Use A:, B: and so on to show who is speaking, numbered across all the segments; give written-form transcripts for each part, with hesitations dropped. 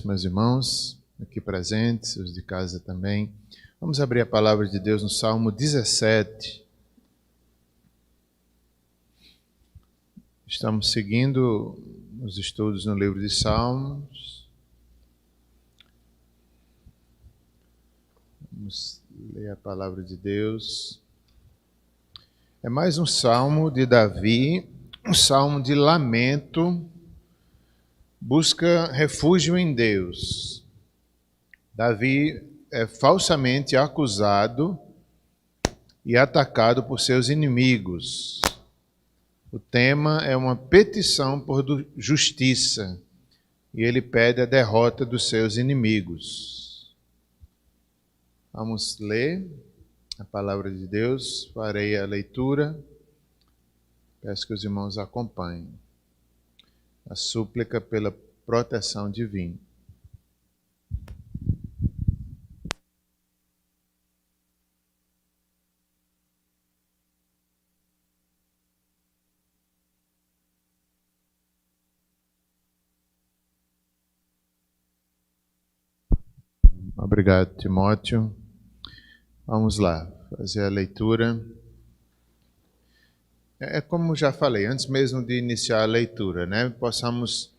A: Meus irmãos, aqui presentes, os de casa também. Vamos abrir a palavra de Deus no Salmo 17. Estamos seguindo os estudos no livro de Salmos. Vamos ler a palavra de Deus. É mais um salmo de Davi, um salmo de lamento. Busca refúgio em Deus. Davi é falsamente acusado e atacado por seus inimigos. O tema é uma petição por justiça e ele pede a derrota dos seus inimigos. Vamos ler a palavra de Deus, farei a leitura. Peço que os irmãos acompanhem. A súplica pela proteção divina. Obrigado, Timóteo. Vamos lá, fazer a leitura. É como já falei, antes mesmo de iniciar a leitura, né? Possamos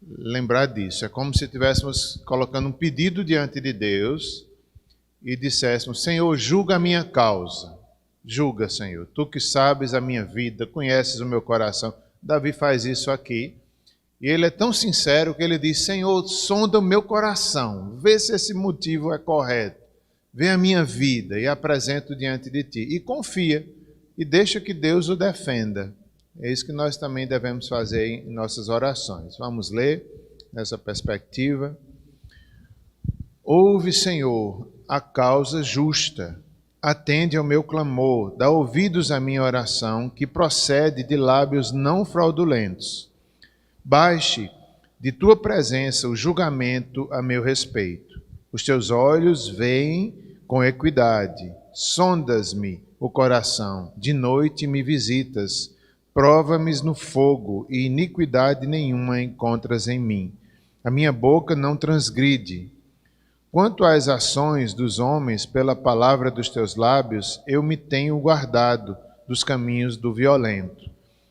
A: lembrar disso. É como se estivéssemos colocando um pedido diante de Deus e disséssemos: Senhor, julga a minha causa. Julga, Senhor. Tu que sabes a minha vida, conheces o meu coração. Davi faz isso aqui. E ele é tão sincero que ele diz: Senhor, sonda o meu coração. Vê se esse motivo é correto. Vê a minha vida e apresento diante de ti. E confia. E deixa que Deus o defenda. É isso que nós também devemos fazer em nossas orações. Vamos ler nessa perspectiva. Ouve, Senhor, a causa justa. Atende ao meu clamor. Dá ouvidos à minha oração, que procede de lábios não fraudulentos. Baixe de tua presença o julgamento a meu respeito. Os teus olhos veem com equidade. Sondas-me o coração, de noite me visitas, prova-me no fogo e iniquidade nenhuma encontras em mim. A minha boca não transgride. Quanto às ações dos homens, pela palavra dos teus lábios, eu me tenho guardado dos caminhos do violento.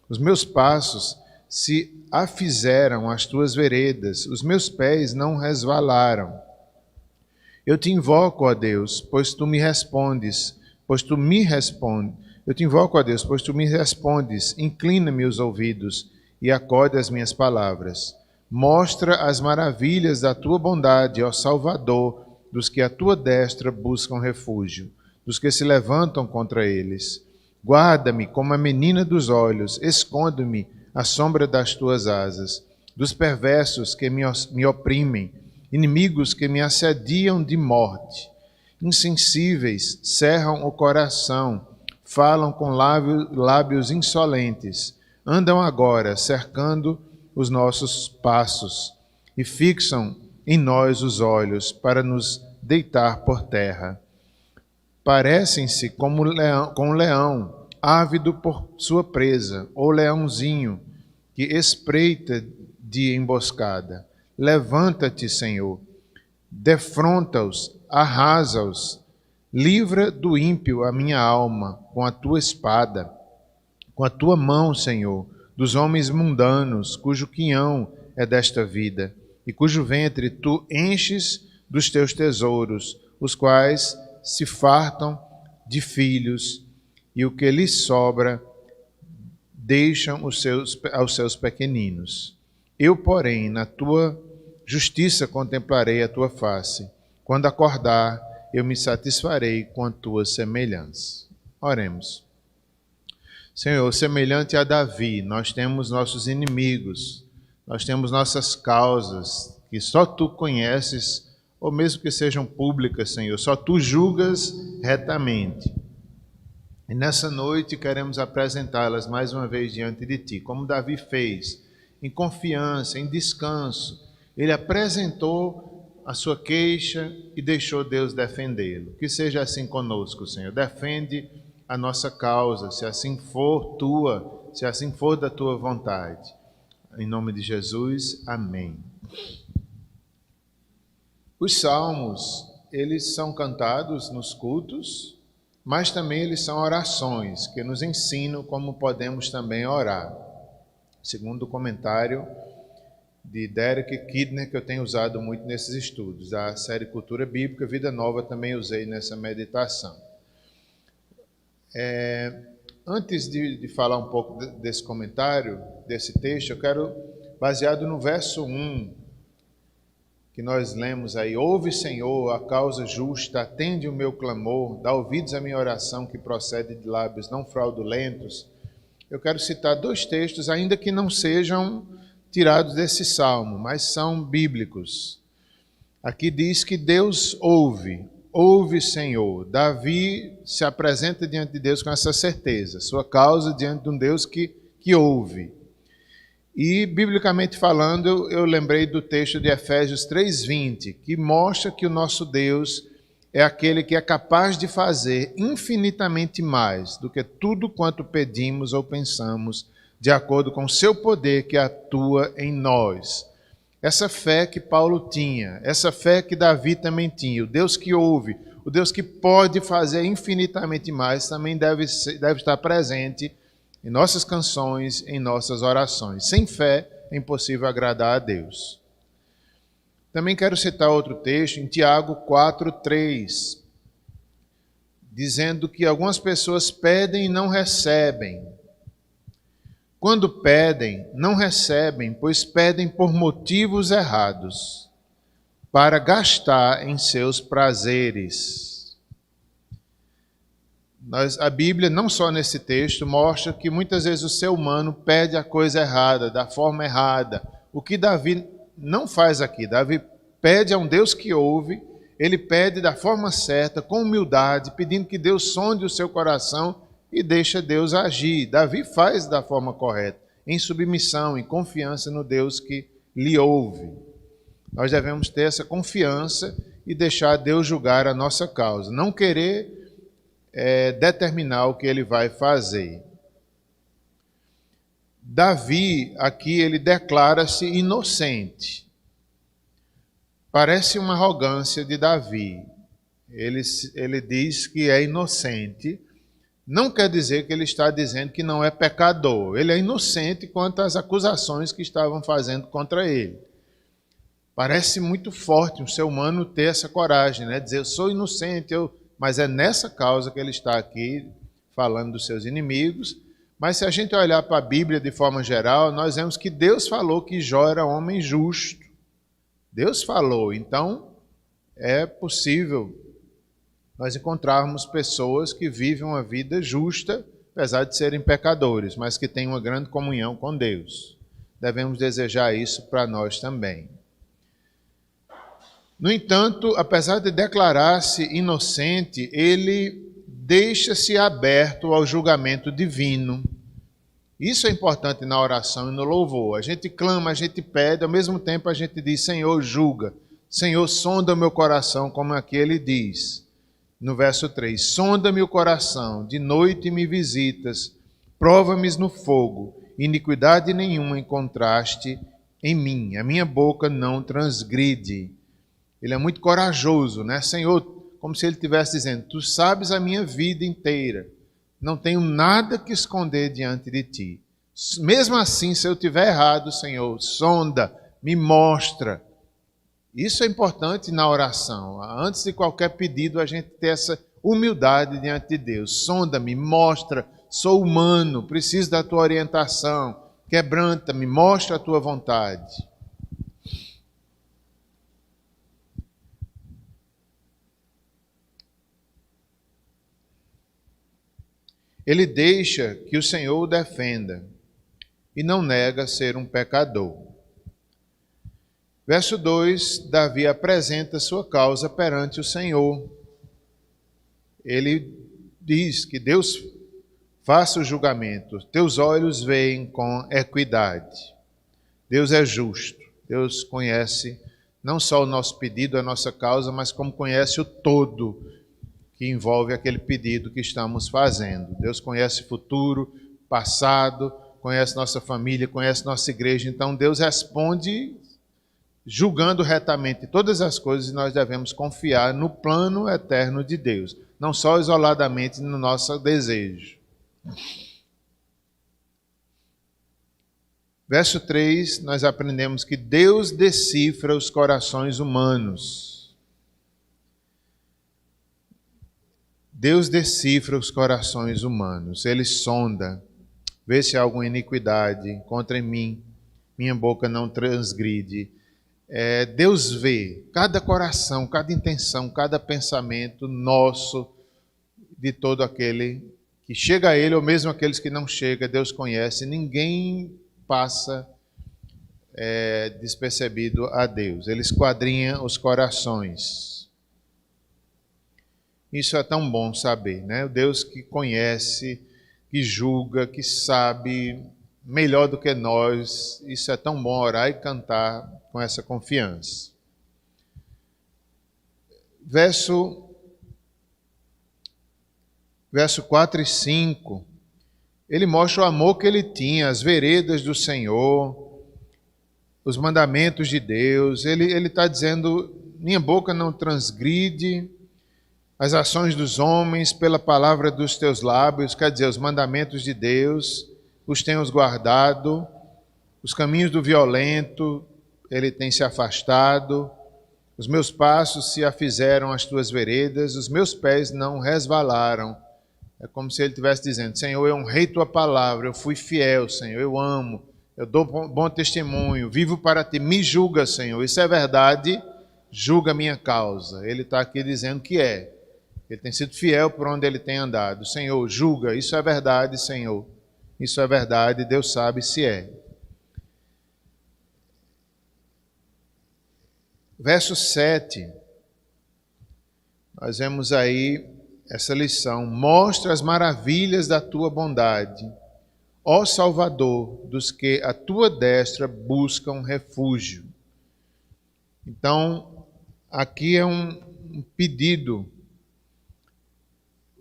A: Os meus passos se afizeram às tuas veredas, os meus pés não resvalaram. Eu te invoco, ó Deus, pois tu me respondes. Eu te invoco, ó Deus, pois tu me respondes. Inclina-me os ouvidos e acode às minhas palavras. Mostra as maravilhas da tua bondade, ó Salvador, dos que à tua destra buscam refúgio, dos que se levantam contra eles. Guarda-me como a menina dos olhos, esconde-me à sombra das tuas asas, dos perversos que me oprimem, inimigos que me assediam de morte. Insensíveis cerram o coração, falam com lábios insolentes, andam agora cercando os nossos passos e fixam em nós os olhos para nos deitar por terra. Parecem-se com um leão, ávido por sua presa, ou leãozinho que espreita de emboscada. Levanta-te, Senhor, defronta-os, arrasa-os, livra do ímpio a minha alma com a tua espada, com a tua mão, Senhor, dos homens mundanos, cujo quinhão é desta vida, e cujo ventre tu enches dos teus tesouros, os quais se fartam de filhos, e o que lhes sobra deixam aos seus pequeninos. Eu, porém, na tua justiça contemplarei a tua face. Quando acordar, eu me satisfarei com a tua semelhança. Oremos. Senhor, semelhante a Davi, nós temos nossos inimigos, nós temos nossas causas, que só tu conheces, ou mesmo que sejam públicas, Senhor, só tu julgas retamente. E nessa noite queremos apresentá-las mais uma vez diante de ti, como Davi fez, em confiança, em descanso. Ele apresentou a sua queixa e deixou Deus defendê-lo. Que seja assim conosco, Senhor. Defende a nossa causa, se assim for tua, se assim for da tua vontade. Em nome de Jesus, amém. Os salmos, eles são cantados nos cultos, mas também eles são orações que nos ensinam como podemos também orar. Segundo o comentário de Derek Kidner, que eu tenho usado muito nesses estudos, a série Cultura Bíblica, Vida Nova, também usei nessa meditação. Antes de falar um pouco desse comentário, desse texto, eu quero, baseado no verso 1, que nós lemos aí: ouve, Senhor, a causa justa, atende o meu clamor, dá ouvidos à minha oração que procede de lábios não fraudulentos. Eu quero citar 2 textos, ainda que não sejam tirados desse salmo, mas são bíblicos. Aqui diz que Deus ouve, ouve, Senhor. Davi se apresenta diante de Deus com essa certeza, sua causa diante de um Deus que ouve. E, biblicamente falando, eu lembrei do texto de Efésios 3:20, que mostra que o nosso Deus é aquele que é capaz de fazer infinitamente mais do que tudo quanto pedimos ou pensamos, de acordo com o seu poder que atua em nós. Essa fé que Paulo tinha, essa fé que Davi também tinha, o Deus que ouve, o Deus que pode fazer infinitamente mais, também deve estar presente em nossas canções, em nossas orações. Sem fé é impossível agradar a Deus. Também quero citar outro texto em Tiago 4:3, dizendo que algumas pessoas pedem e não recebem. Quando pedem, não recebem, pois pedem por motivos errados, para gastar em seus prazeres. A Bíblia, não só nesse texto, mostra que muitas vezes o ser humano pede a coisa errada, da forma errada. O que Davi não faz aqui. Davi pede a um Deus que ouve, ele pede da forma certa, com humildade, pedindo que Deus sonde o seu coração e deixa Deus agir. Davi faz da forma correta, em submissão, em confiança no Deus que lhe ouve. Nós devemos ter essa confiança e deixar Deus julgar a nossa causa. Não querer determinar o que ele vai fazer. Davi, aqui, ele declara-se inocente. Parece uma arrogância de Davi. Ele diz que é inocente. Não quer dizer que ele está dizendo que não é pecador. Ele é inocente quanto às acusações que estavam fazendo contra ele. Parece muito forte um ser humano ter essa coragem, né? Dizer, eu sou inocente, mas é nessa causa que ele está aqui falando dos seus inimigos. Mas se a gente olhar para a Bíblia de forma geral, nós vemos que Deus falou que Jó era homem justo. Deus falou, então é possível nós encontrarmos pessoas que vivem uma vida justa, apesar de serem pecadores, mas que têm uma grande comunhão com Deus. Devemos desejar isso para nós também. No entanto, apesar de declarar-se inocente, ele deixa-se aberto ao julgamento divino. Isso é importante na oração e no louvor. A gente clama, a gente pede, ao mesmo tempo a gente diz, Senhor, julga. Senhor, sonda o meu coração, como aqui ele diz. No verso 3, sonda-me o coração, de noite me visitas, prova-me no fogo, iniquidade nenhuma encontraste em mim, a minha boca não transgride. Ele é muito corajoso, né? Senhor, como se ele estivesse dizendo, tu sabes a minha vida inteira, não tenho nada que esconder diante de ti. Mesmo assim, se eu estiver errado, Senhor, sonda, me mostra. Isso é importante na oração. Antes de qualquer pedido, a gente ter essa humildade diante de Deus. Sonda-me, mostra, sou humano, preciso da tua orientação. Quebranta-me, mostra a tua vontade. Ele deixa que o Senhor o defenda e não nega ser um pecador. Verso 2, Davi apresenta sua causa perante o Senhor. Ele diz que Deus faça o julgamento. Teus olhos veem com equidade. Deus é justo. Deus conhece não só o nosso pedido, a nossa causa, mas como conhece o todo que envolve aquele pedido que estamos fazendo. Deus conhece futuro, passado, conhece nossa família, conhece nossa igreja. Então Deus responde julgando retamente todas as coisas, nós devemos confiar no plano eterno de Deus, não só isoladamente no nosso desejo. Verso 3, nós aprendemos que Deus decifra os corações humanos. Deus decifra os corações humanos, Ele sonda, vê se há alguma iniquidade contra mim, minha boca não transgride. Deus vê cada coração, cada intenção, cada pensamento nosso, de todo aquele que chega a Ele, ou mesmo aqueles que não chegam, Deus conhece, ninguém passa despercebido a Deus. Ele esquadrinha os corações. Isso é tão bom saber, né? O Deus que conhece, que julga, que sabe melhor do que nós. Isso é tão bom orar e cantar com essa confiança. Verso 4 e 5, ele mostra o amor que ele tinha, as veredas do Senhor, os mandamentos de Deus. Ele está dizendo, minha boca não transgride as ações dos homens pela palavra dos teus lábios, quer dizer, os mandamentos de Deus, os tenho guardado, os caminhos do violento, ele tem se afastado, os meus passos se afizeram às tuas veredas, os meus pés não resvalaram. É como se ele estivesse dizendo, Senhor, eu honrei tua palavra, eu fui fiel, Senhor, eu amo, eu dou bom testemunho, vivo para ti, me julga, Senhor, isso é verdade, julga a minha causa. Ele está aqui dizendo que ele tem sido fiel por onde ele tem andado. Senhor, julga, isso é verdade, Senhor, isso é verdade, Deus sabe se é. Verso 7, nós vemos aí essa lição. Mostra as maravilhas da tua bondade, ó Salvador, dos que a tua destra buscam refúgio. Então, aqui é um pedido.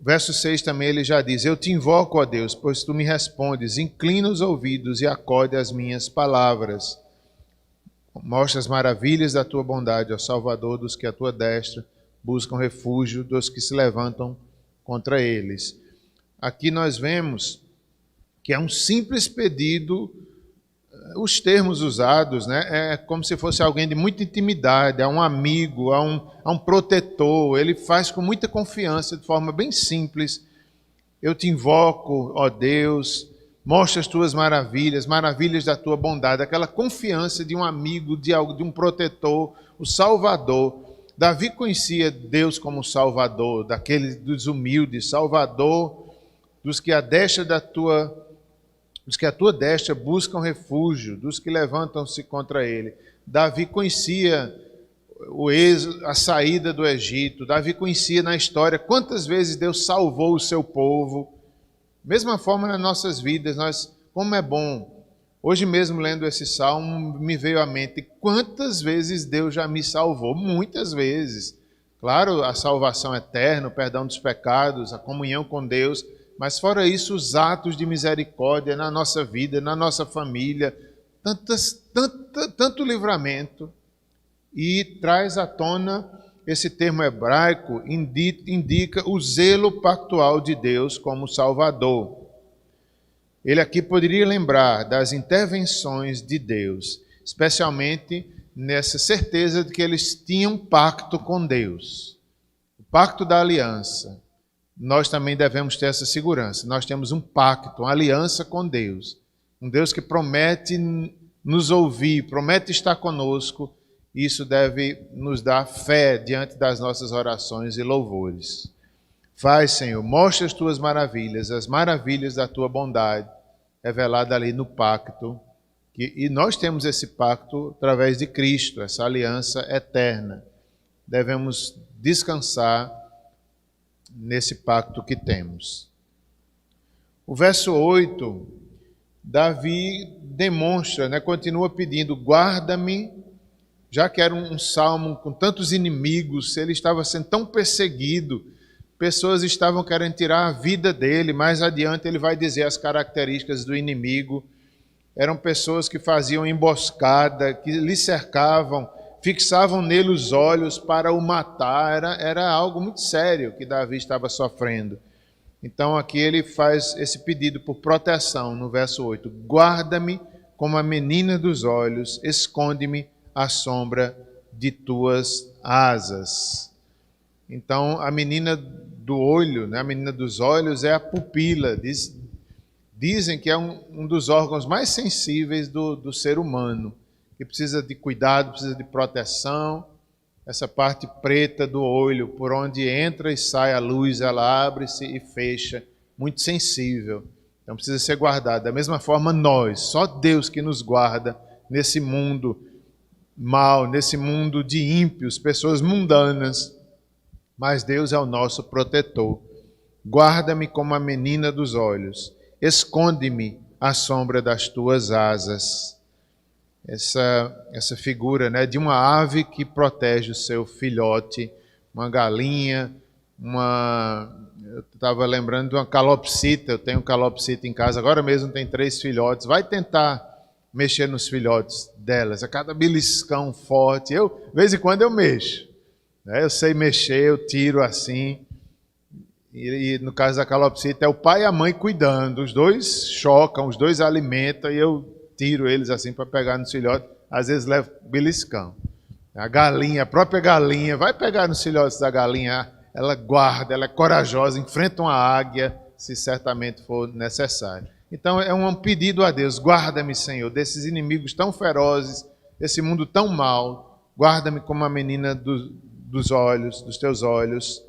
A: Verso 6 também ele já diz, eu te invoco, ó Deus, pois tu me respondes, inclina os ouvidos e acode às minhas palavras. Mostra as maravilhas da tua bondade, ó Salvador, dos que a tua destra buscam refúgio, dos que se levantam contra eles. Aqui nós vemos que é um simples pedido, os termos usados, né, é como se fosse alguém de muita intimidade, a um amigo, a um protetor. Ele faz com muita confiança, de forma bem simples. Eu te invoco, ó Deus, mostra as tuas maravilhas, maravilhas da tua bondade, aquela confiança de um amigo, de um protetor, o Salvador. Davi conhecia Deus como Salvador, daqueles dos humildes, Salvador dos que a tua destra buscam refúgio, dos que levantam-se contra ele. Davi conhecia a saída do Egito, Davi conhecia na história quantas vezes Deus salvou o seu povo. Mesma forma nas nossas vidas, como é bom. Hoje mesmo, lendo esse salmo, me veio à mente quantas vezes Deus já me salvou. Muitas vezes. Claro, a salvação eterna, o perdão dos pecados, a comunhão com Deus, mas fora isso, os atos de misericórdia na nossa vida, na nossa família, tanto livramento. E traz à tona, esse termo hebraico indica o zelo pactual de Deus como Salvador. Ele aqui poderia lembrar das intervenções de Deus, especialmente nessa certeza de que eles tinham pacto com Deus. O pacto da aliança. Nós também devemos ter essa segurança. Nós temos um pacto, uma aliança com Deus. Um Deus que promete nos ouvir, promete estar conosco. Isso deve nos dar fé diante das nossas orações e louvores. Faz, Senhor, mostra as tuas maravilhas, as maravilhas da tua bondade, revelada ali no pacto. E nós temos esse pacto através de Cristo, essa aliança eterna. Devemos descansar nesse pacto que temos. O verso 8, Davi demonstra, continua pedindo, guarda-me, já que era um salmo com tantos inimigos, ele estava sendo tão perseguido, pessoas estavam querendo tirar a vida dele. Mais adiante ele vai dizer as características do inimigo. eram pessoas que faziam emboscada, que lhe cercavam, fixavam nele os olhos para o matar. Era algo muito sério que Davi estava sofrendo. Então aqui ele faz esse pedido por proteção no verso 8. Guarda-me como a menina dos olhos, esconde-me à sombra de tuas asas. Então a menina do olho, né, a menina dos olhos é a pupila. Dizem que é um dos órgãos mais sensíveis do ser humano, que precisa de cuidado, precisa de proteção. Essa parte preta do olho, por onde entra e sai a luz, ela abre-se e fecha, muito sensível. Então precisa ser guardada. Da mesma forma nós, só Deus que nos guarda nesse mundo mal, nesse mundo de ímpios, pessoas mundanas. Mas Deus é o nosso protetor. Guarda-me como a menina dos olhos. Esconde-me à sombra das tuas asas. Essa figura, né, de uma ave que protege o seu filhote, uma galinha, eu estava lembrando de uma calopsita. Eu tenho calopsita em casa, agora mesmo tem 3 filhotes. Vai tentar mexer nos filhotes delas, a cada beliscão forte. De vez em quando eu mexo, né? Eu sei mexer, eu tiro assim. E no caso da calopsita é o pai e a mãe cuidando, os dois chocam, os dois alimentam, e eu tiro eles assim para pegar nos filhotes, às vezes levo beliscão. A galinha, a própria galinha, vai pegar nos filhotes da galinha, ela guarda, ela é corajosa, enfrenta uma águia, se certamente for necessário. Então é um pedido a Deus: guarda-me, Senhor, desses inimigos tão ferozes, desse mundo tão mau, guarda-me como a menina dos olhos, dos teus olhos,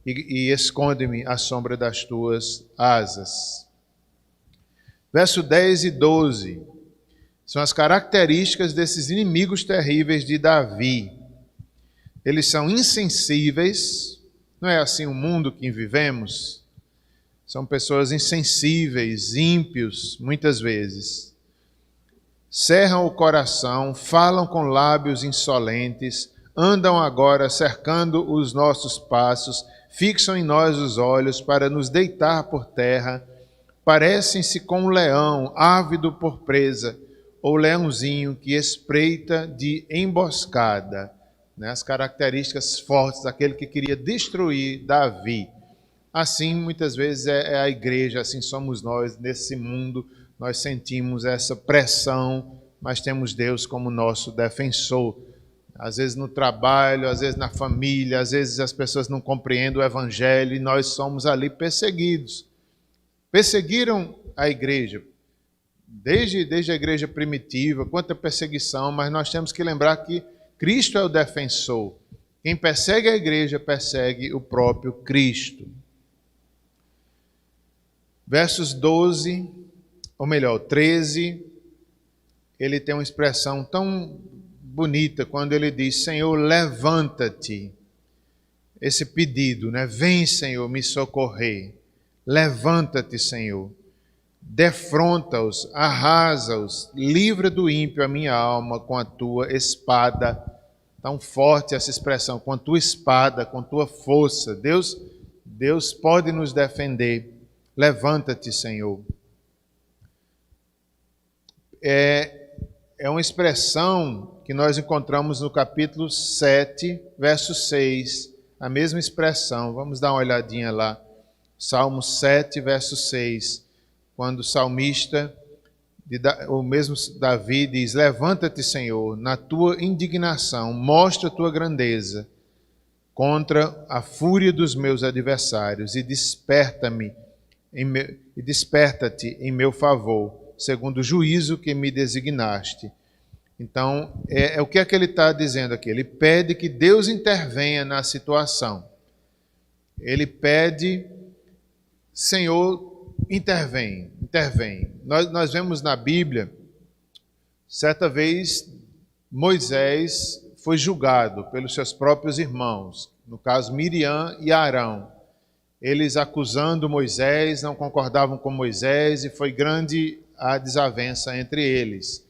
A: e esconde-me à sombra das tuas asas. Verso 10 e 12. São as características desses inimigos terríveis de Davi. Eles são insensíveis, não é assim o mundo que vivemos? São pessoas insensíveis, ímpios, muitas vezes. Cerram o coração, falam com lábios insolentes, andam agora cercando os nossos passos, fixam em nós os olhos para nos deitar por terra, parecem-se com um leão ávido por presa, ou leãozinho que espreita de emboscada. As características fortes daquele que queria destruir Davi. Assim, muitas vezes, é a igreja, assim somos nós, nesse mundo, nós sentimos essa pressão, mas temos Deus como nosso defensor. Às vezes no trabalho, às vezes na família, às vezes as pessoas não compreendem o evangelho e nós somos ali perseguidos. Perseguiram a igreja, desde a igreja primitiva, quanta perseguição, mas nós temos que lembrar que Cristo é o defensor. Quem persegue a igreja, persegue o próprio Cristo. Versos 12, ou melhor, 13, ele tem uma expressão tão bonita quando ele diz: Senhor, levanta-te. Esse pedido, né? Vem, Senhor, me socorrer. Levanta-te, Senhor. Defronta-os, arrasa-os, livra do ímpio a minha alma com a tua espada. Tão forte essa expressão, com a tua espada, com a tua força. Deus pode nos defender. Levanta-te, Senhor. É uma expressão que nós encontramos no capítulo 7, verso 6. A mesma expressão. Vamos dar uma olhadinha lá. Salmo 7, verso 6. Quando o salmista, o mesmo Davi, diz: levanta-te, Senhor, na tua indignação, mostra a tua grandeza contra a fúria dos meus adversários e desperta-te em meu favor, segundo o juízo que me designaste. Então, o que é que ele está dizendo aqui? Ele pede que Deus intervenha na situação. Ele pede: Senhor, intervém. Nós vemos na Bíblia, certa vez, Moisés foi julgado pelos seus próprios irmãos, no caso Miriam e Arão. Eles acusando Moisés, não concordavam com Moisés, e foi grande a desavença entre eles.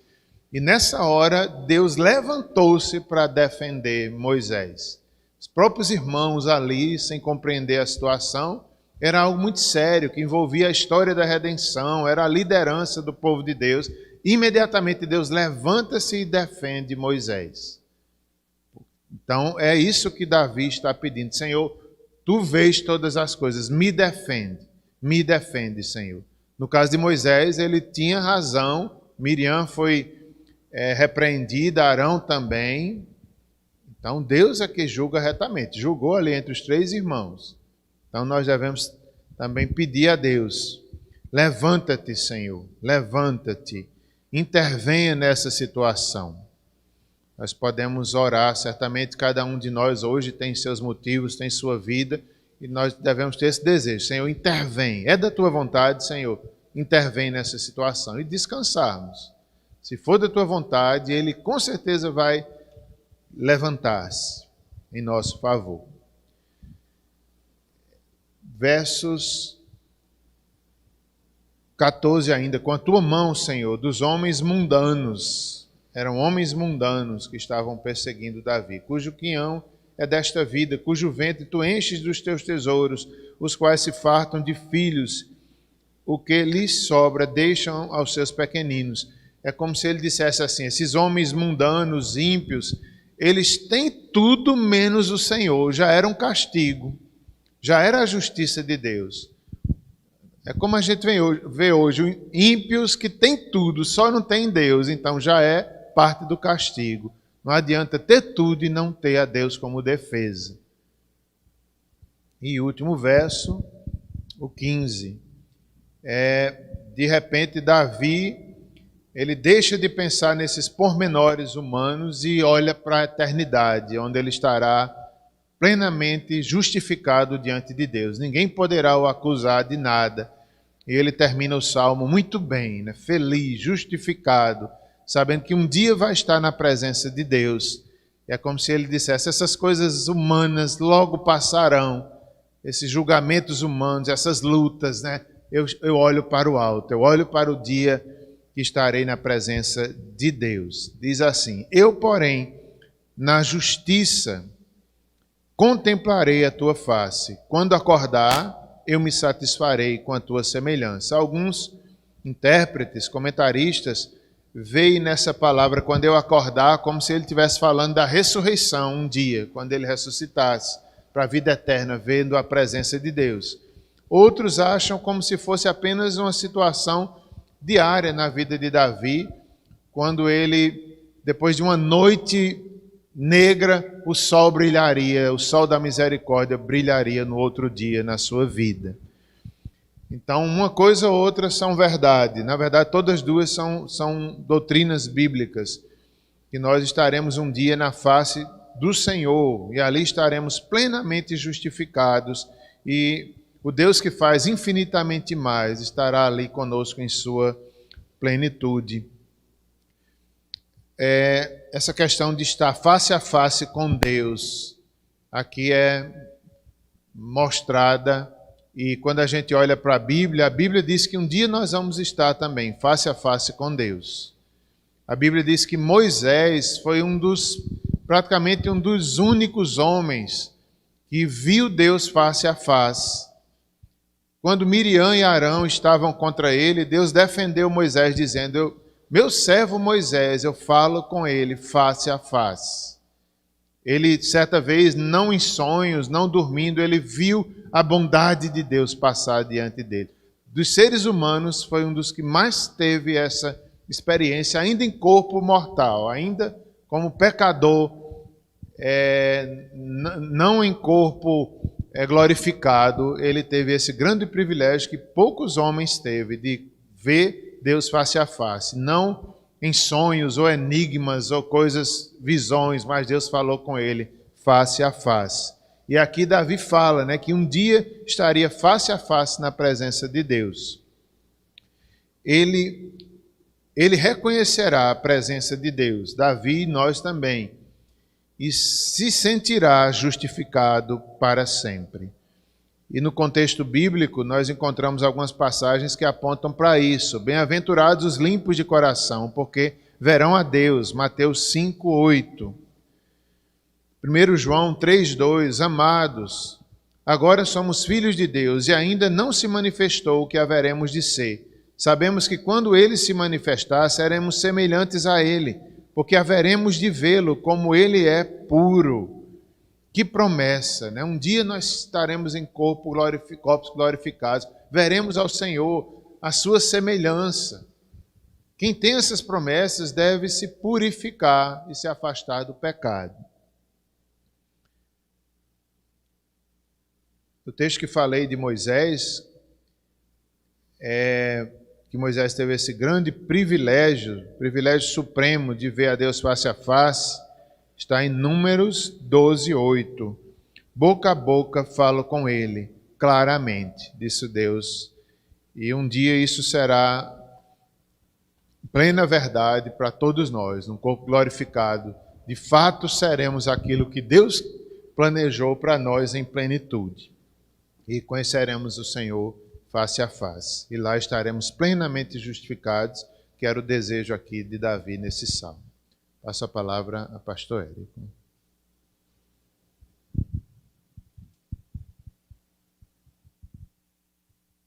A: E nessa hora, Deus levantou-se para defender Moisés. Os próprios irmãos ali, sem compreender a situação, era algo muito sério, que envolvia a história da redenção, era a liderança do povo de Deus. imediatamente Deus levanta-se e defende Moisés. Então é isso que Davi está pedindo. Senhor, tu vês todas as coisas, me defende, Senhor. No caso de Moisés, ele tinha razão, Miriam foi repreendida, Arão também. Então Deus é que julga retamente, julgou ali entre os 3 irmãos. Então nós devemos também pedir a Deus, levanta-te, Senhor, levanta-te, intervenha nessa situação. Nós podemos orar, certamente cada um de nós hoje tem seus motivos, tem sua vida, e nós devemos ter esse desejo. Senhor, intervém. É da tua vontade, Senhor, intervém nessa situação. E descansarmos. Se for da tua vontade, Ele com certeza vai levantar-se em nosso favor. Versos 14 ainda. Com a tua mão, Senhor, dos homens mundanos. Eram homens mundanos que estavam perseguindo Davi, cujo quinhão é desta vida, cujo ventre tu enches dos teus tesouros, os quais se fartam de filhos, o que lhes sobra deixam aos seus pequeninos. É como se ele dissesse assim, esses homens mundanos, ímpios, eles têm tudo menos o Senhor, já era um castigo, já era a justiça de Deus. É como a gente vê hoje, ímpios que têm tudo, só não tem Deus, então já é parte do castigo. Não adianta ter tudo e não ter a Deus como defesa. E último verso, o 15. De repente, Davi, ele deixa de pensar nesses pormenores humanos e olha para a eternidade, onde ele estará plenamente justificado diante de Deus. Ninguém poderá o acusar de nada. E ele termina o salmo muito bem, né? Feliz, justificado, sabendo que um dia vai estar na presença de Deus. É como se ele dissesse, essas coisas humanas logo passarão, esses julgamentos humanos, essas lutas, né? Eu olho para o alto, eu olho para o dia que estarei na presença de Deus. Diz assim, eu, porém, na justiça, contemplarei a tua face. Quando acordar, eu me satisfarei com a tua semelhança. Alguns intérpretes, comentaristas, veio nessa palavra, quando eu acordar, como se ele estivesse falando da ressurreição um dia, quando ele ressuscitasse para a vida eterna, vendo a presença de Deus. Outros acham como se fosse apenas uma situação diária na vida de Davi, quando ele, depois de uma noite negra, o sol brilharia, o sol da misericórdia brilharia no outro dia na sua vida. Então, uma coisa ou outra são verdade. Na verdade, todas duas são doutrinas bíblicas, que nós estaremos um dia na face do Senhor, e ali estaremos plenamente justificados, e o Deus que faz infinitamente mais estará ali conosco em sua plenitude. Essa questão de estar face a face com Deus, aqui é mostrada. E quando a gente olha para a Bíblia diz que um dia nós vamos estar também face a face com Deus. A Bíblia diz que Moisés foi praticamente um dos únicos homens que viu Deus face a face. Quando Miriam e Arão estavam contra ele, Deus defendeu Moisés dizendo, meu servo Moisés, eu falo com ele face a face. Ele, certa vez, não em sonhos, não dormindo, ele viu a bondade de Deus passar diante dele. Dos seres humanos, foi um dos que mais teve essa experiência, ainda em corpo mortal, ainda como pecador, não em corpo glorificado, ele teve esse grande privilégio que poucos homens teve, de ver Deus face a face, não em sonhos ou enigmas ou coisas, visões, mas Deus falou com ele face a face. E aqui Davi fala, né, que um dia estaria face a face na presença de Deus. Ele reconhecerá a presença de Deus, Davi e nós também, e se sentirá justificado para sempre. E no contexto bíblico, nós encontramos algumas passagens que apontam para isso. Bem-aventurados os limpos de coração, porque verão a Deus. Mateus 5:8. 1 João 3:2. Amados, agora somos filhos de Deus e ainda não se manifestou o que haveremos de ser. Sabemos que quando Ele se manifestar, seremos semelhantes a Ele, porque haveremos de vê-lo como Ele é puro. Que promessa, né? Um dia nós estaremos em corpos glorificados, veremos ao Senhor a sua semelhança. Quem tem essas promessas deve se purificar e se afastar do pecado. O texto que falei de Moisés, que Moisés teve esse grande privilégio supremo de ver a Deus face a face, está em Números 12:8. Boca a boca falo com ele, claramente, disse Deus. E um dia isso será plena verdade para todos nós, num corpo glorificado. De fato, seremos aquilo que Deus planejou para nós em plenitude. E conheceremos o Senhor face a face. E lá estaremos plenamente justificados, que era o desejo aqui de Davi nesse salmo. Passo a palavra a pastor Érico.